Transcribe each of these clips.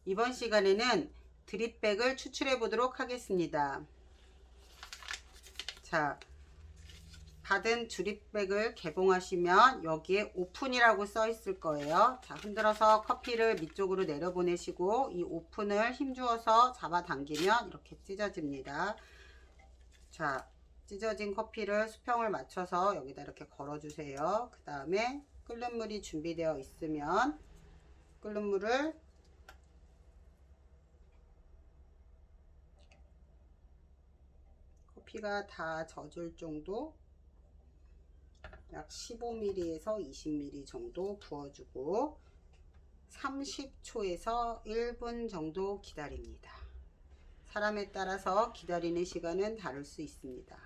이번 시간에는 드립백을 추출해 보도록 하겠습니다. 자, 받은 드립백을 개봉하시면 여기에 오픈이라고 써 있을 거예요. 자, 흔들어서 커피를 밑쪽으로 내려보내시고 이 오픈을 힘주어서 잡아당기면 이렇게 찢어집니다. 자, 찢어진 커피를 수평을 맞춰서 여기다 이렇게 걸어주세요. 그 다음에 끓는 물이 준비되어 있으면 끓는 물을 커피가 다 젖을 정도 약 15ml에서 20ml 정도 부어주고 30초에서 1분 정도 기다립니다. 사람에 따라서 기다리는 시간은 다를 수 있습니다.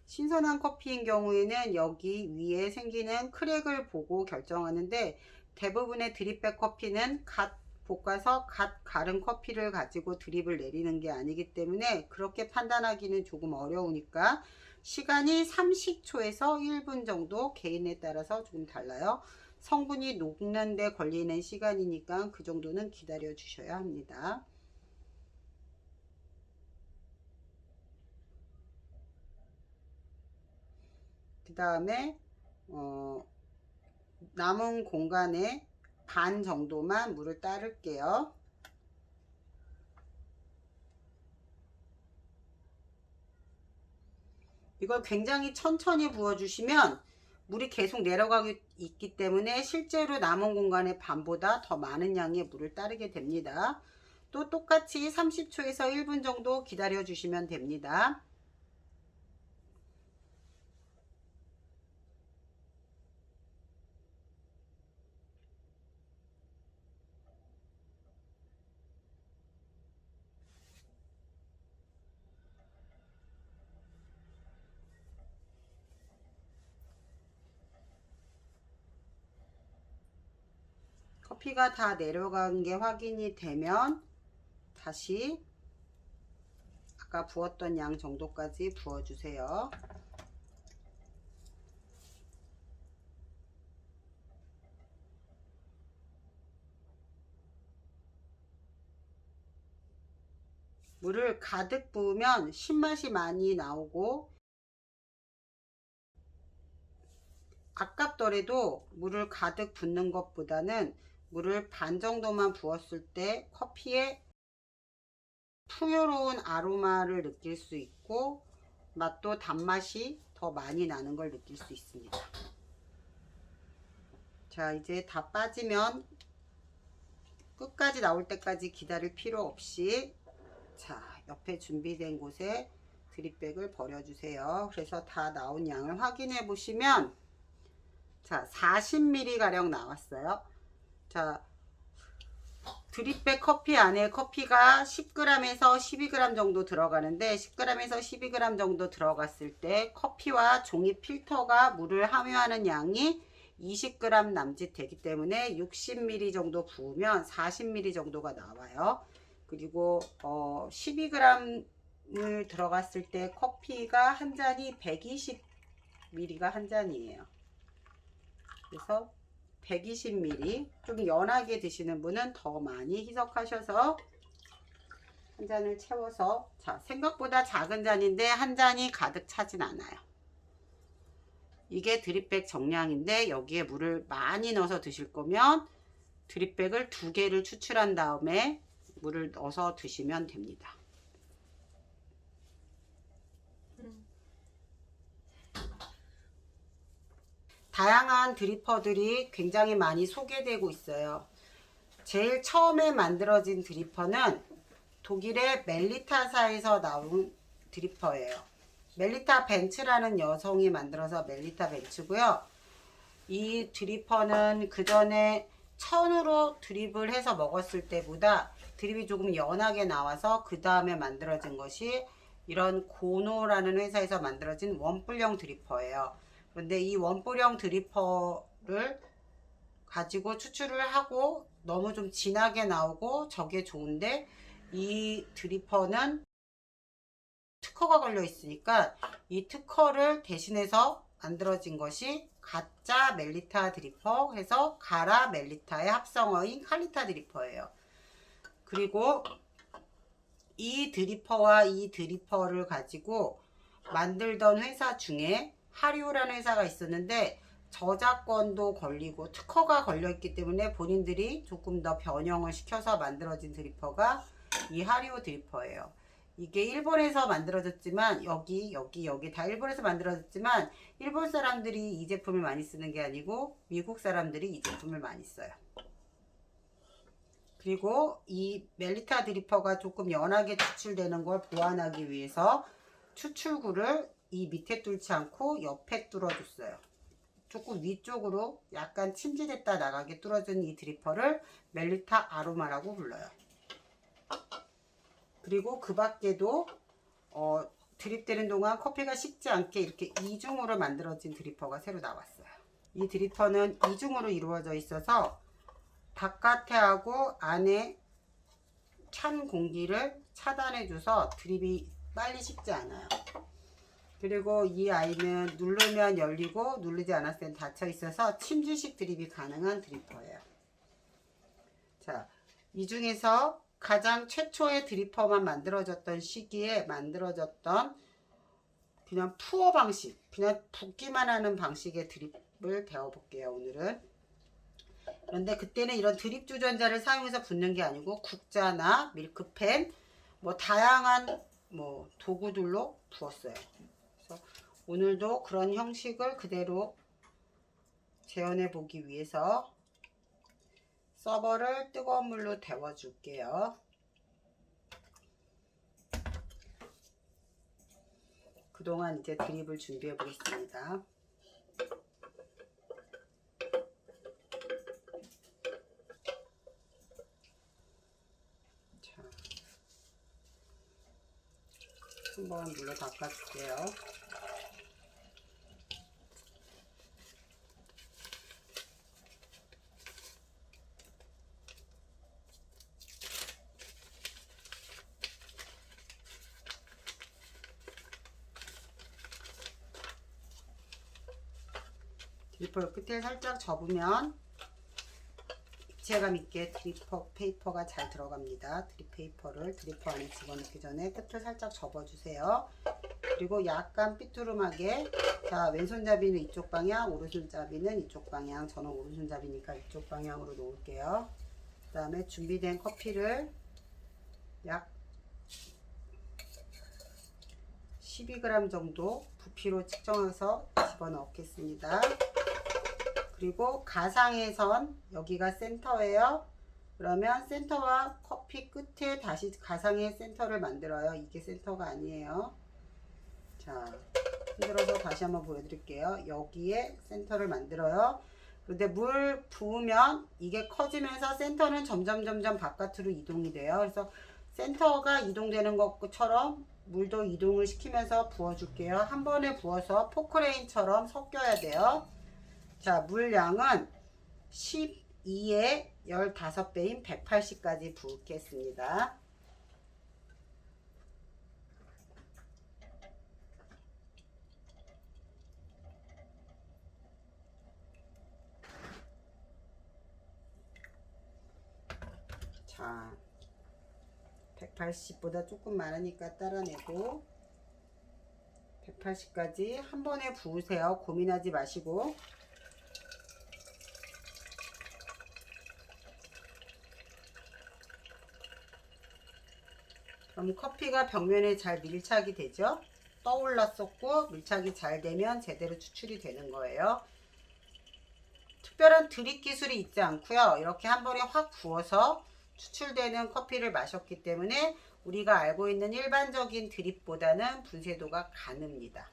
신선한 커피인 경우에는 여기 위에 생기는 크랙을 보고 결정하는데, 대부분의 드립백 커피는 갓 볶아서 갓 갈은 커피를 가지고 드립을 내리는 게 아니기 때문에 그렇게 판단하기는 조금 어려우니까 시간이 30초에서 1분 정도, 개인에 따라서 조금 달라요. 성분이 녹는 데 걸리는 시간이니까 그 정도는 기다려 주셔야 합니다. 그 다음에 남은 공간에 반 정도만 물을 따를게요. 이걸 굉장히 천천히 부어주시면 물이 계속 내려가고 있기 때문에 실제로 남은 공간의 반보다 더 많은 양의 물을 따르게 됩니다. 또 똑같이 30초에서 1분 정도 기다려 주시면 됩니다. 커피가 다 내려간 게 확인이 되면 다시 아까 부었던 양 정도까지 부어주세요. 물을 가득 부으면 신맛이 많이 나오고 아깝더라도 물을 가득 붓는 것보다는 물을 반 정도만 부었을 때 커피의 풍요로운 아로마를 느낄 수 있고 맛도 단맛이 더 많이 나는 걸 느낄 수 있습니다. 자, 이제 다 빠지면 끝까지 나올 때까지 기다릴 필요 없이, 자, 옆에 준비된 곳에 드립백을 버려주세요. 그래서 다 나온 양을 확인해 보시면, 자, 40ml 가량 나왔어요. 자, 드립백 커피 안에 커피가 10g에서 12g 정도 들어가는데, 10g에서 12g 정도 들어갔을 때 커피와 종이 필터가 물을 함유하는 양이 20g 남짓 되기 때문에 60ml 정도 부으면 40ml 정도가 나와요. 그리고 12g을 들어갔을 때 커피가 한 잔이 120ml가 한 잔이에요. 그래서 120ml, 좀 연하게 드시는 분은 더 많이 희석하셔서 한 잔을 채워서, 자, 생각보다 작은 잔인데 한 잔이 가득 차진 않아요. 이게 드립백 정량인데 여기에 물을 많이 넣어서 드실 거면 드립백을 2개를 추출한 다음에 물을 넣어서 드시면 됩니다. 다양한 드리퍼들이 굉장히 많이 소개되고 있어요. 제일 처음에 만들어진 드리퍼는 독일의 멜리타사에서 나온 드리퍼예요. 멜리타 벤츠라는 여성이 만들어서 멜리타 벤츠고요. 이 드리퍼는 그 전에 천으로 드립을 해서 먹었을 때보다 드립이 조금 연하게 나와서 그 다음에 만들어진 것이 이런 고노라는 회사에서 만들어진 원뿔형 드리퍼예요. 그런데 이 원뿔형 드리퍼를 가지고 추출을 하고 너무 좀 진하게 나오고 저게 좋은데, 이 드리퍼는 특허가 걸려 있으니까 이 특허를 대신해서 만들어진 것이 가짜 멜리타 드리퍼 해서 가라 멜리타의 합성어인 칼리타 드리퍼예요. 그리고 이 드리퍼와 이 드리퍼를 가지고 만들던 회사 중에 하리오라는 회사가 있었는데 저작권도 걸리고 특허가 걸려있기 때문에 본인들이 조금 더 변형을 시켜서 만들어진 드리퍼가 이 하리오 드리퍼예요. 이게 일본에서 만들어졌지만 여기 다 일본에서 만들어졌지만 일본 사람들이 이 제품을 많이 쓰는 게 아니고 미국 사람들이 이 제품을 많이 써요. 그리고 이 멜리타 드리퍼가 조금 연하게 추출되는 걸 보완하기 위해서 추출구를 이 밑에 뚫지 않고 옆에 뚫어줬어요. 조금 위쪽으로 약간 침지됐다 나가게 뚫어준 이 드리퍼를 멜리타 아로마라고 불러요. 그리고 그 밖에도 드립되는 동안 커피가 식지 않게 이렇게 이중으로 만들어진 드리퍼가 새로 나왔어요. 이 드리퍼는 이중으로 이루어져 있어서 바깥에하고 안에 찬 공기를 차단해줘서 드립이 빨리 식지 않아요. 그리고 이 아이는 누르면 열리고 누르지 않았을 땐 닫혀 있어서 침지식 드립이 가능한 드리퍼예요. 자, 이 중에서 가장 최초의 드리퍼만 만들어졌던 시기에 만들어졌던 그냥 푸어 방식, 그냥 붓기만 하는 방식의 드립을 배워볼게요, 오늘은. 그런데 그때는 이런 드립 주전자를 사용해서 붓는 게 아니고 국자나 밀크펜, 뭐 다양한 도구들로 부었어요. 그래서 오늘도 그런 형식을 그대로 재현해 보기 위해서 서버를 뜨거운 물로 데워 줄게요. 그동안 이제 드립을 준비해 보겠습니다. 자, 한번 물로 닦아 줄게요. 드리퍼 끝에 살짝 접으면 입체감 있게 드리퍼 페이퍼가 잘 들어갑니다. 드리퍼 안에 집어넣기 전에 끝을 살짝 접어주세요. 그리고 약간 삐뚤음하게, 자, 왼손잡이는 이쪽 방향, 오른손잡이는 이쪽 방향. 저는 오른손잡이니까 이쪽 방향으로 놓을게요. 그 다음에 준비된 커피를 약 12g 정도 부피로 측정해서 집어넣겠습니다. 그리고 가상의 선, 여기가 센터예요. 그러면 센터와 커피 끝에 다시 가상의 센터를 만들어요. 이게 센터가 아니에요. 자, 흔들어서 다시 한번 보여드릴게요. 여기에 센터를 만들어요. 그런데 물 부으면 이게 커지면서 센터는 점점 바깥으로 이동이 돼요. 그래서 센터가 이동되는 것처럼 물도 이동을 시키면서 부어줄게요. 한 번에 부어서 포크레인처럼 섞여야 돼요. 자, 물량은 12에 15배인 180까지 붓겠습니다. 자, 180보다 조금 많으니까 따라내고 180까지 한 번에 부으세요. 고민하지 마시고. 그럼 커피가 벽면에 잘 밀착이 되죠. 떠올랐었고 밀착이 잘 되면 제대로 추출이 되는 거예요. 특별한 드립 기술이 있지 않고요. 이렇게 한 번에 확 부어서 추출되는 커피를 마셨기 때문에 우리가 알고 있는 일반적인 드립보다는 분쇄도가 가늡니다.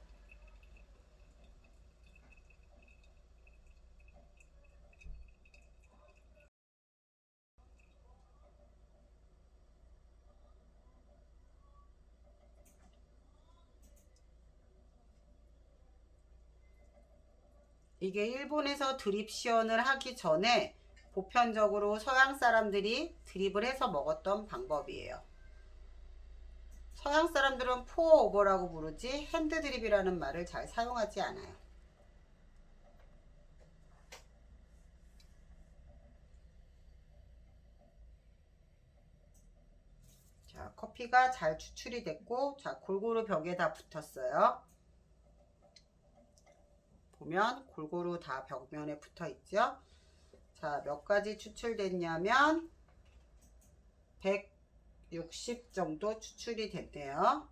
이게 일본에서 드립 시연을 하기 전에 보편적으로 서양 사람들이 드립을 해서 먹었던 방법이에요. 서양 사람들은 포어 오버라고 부르지 핸드 드립이라는 말을 잘 사용하지 않아요. 커피가 잘 추출이 됐고, 자, 골고루 벽에 다 붙었어요. 보면 골고루 다 벽면에 붙어 있죠. 자, 몇 가지 추출됐냐면 160 정도 추출이 됐네요.